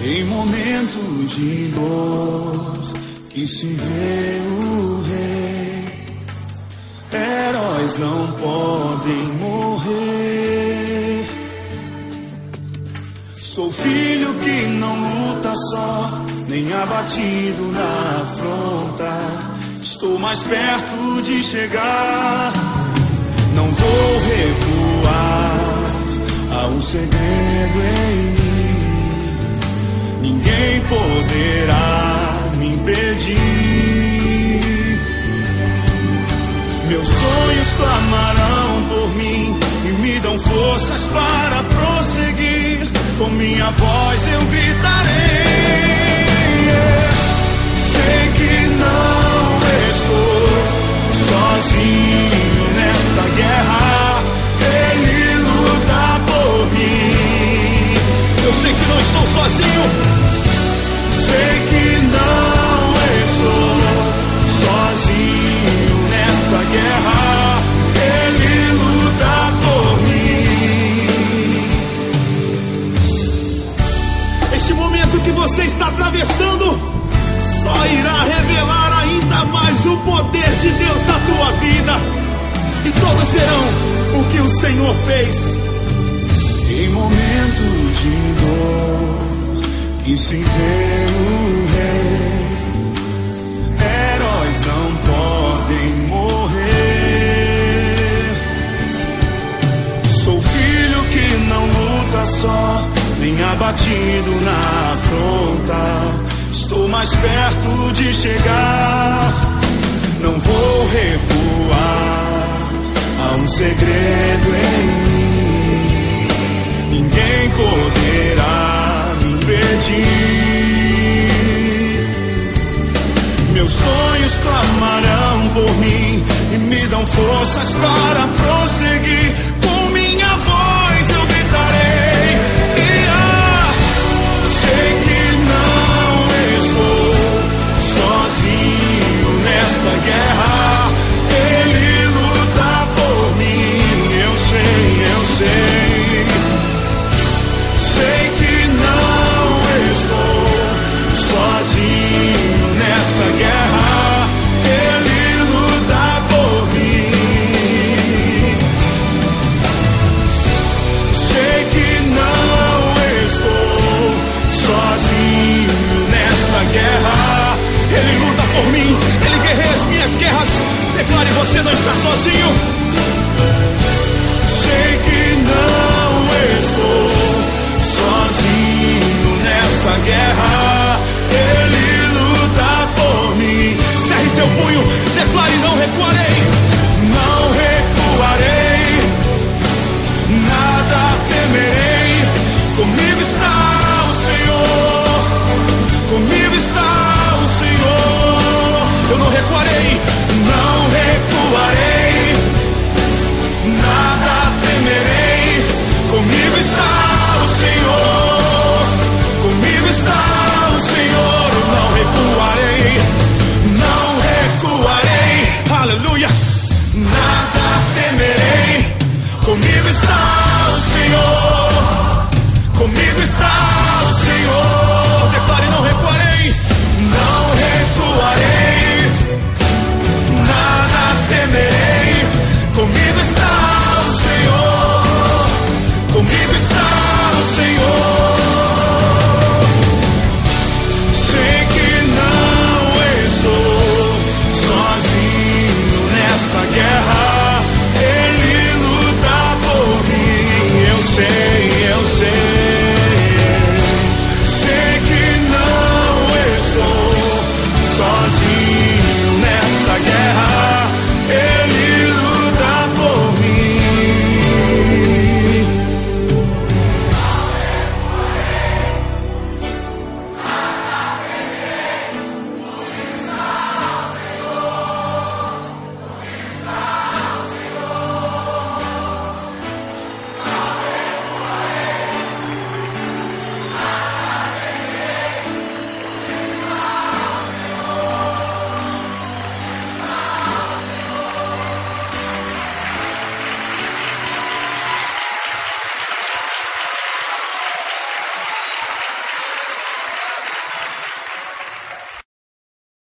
Em momento de dor que se vê o rei, heróis não podem morrer. Sou filho que não luta só, nem abatido na afronta. Estou mais perto de chegar, não vou recuar. Há um segredo em mim, ninguém poderá me impedir. Meus sonhos clamarão por mim e me dão forças para prosseguir. Com minha voz eu gritarei. Sei que não estou sozinho nesta guerra. Ele luta por mim. Eu sei que não estou sozinho. Sei que não estou sozinho nesta guerra. Ele luta por mim. Este momento que você está atravessando só irá revelar ainda mais o poder de Deus na tua vida. E todos verão o que o Senhor fez. Em momento de dor que se vê o rei, heróis não podem morrer. Sou filho que não luta só, nem abatido na afronta. Estou mais perto de chegar, não vou recuar. Há um segredo em mim, ninguém poderá me impedir. Meus sonhos clamarão por mim e me dão forças para prosseguir. Com minha voz eu gritarei. Sei que não estou sozinho nesta guerra. Ele luta por mim. Eu sei, eu sei. Sei que não estou sozinho nesta guerra. Ele luta por mim. Sei que não estou sozinho nesta guerra. Ele luta por mim. Ele guerreia as minhas guerras. Declare: você não está sozinho. Sei que não estou sozinho nesta guerra. Ele luta por mim. Cerre seu punho, declare: não recuarei. Não recuarei, nada temerei. Comigo está o Senhor, comigo está o Senhor. Eu não recuarei, não recuarei, nada temerei. Comigo está o Senhor, comigo está o Senhor. Não recuarei, não recuarei, aleluia. Nada temerei, comigo está o Senhor, comigo está o Senhor. Declare: não recuarei,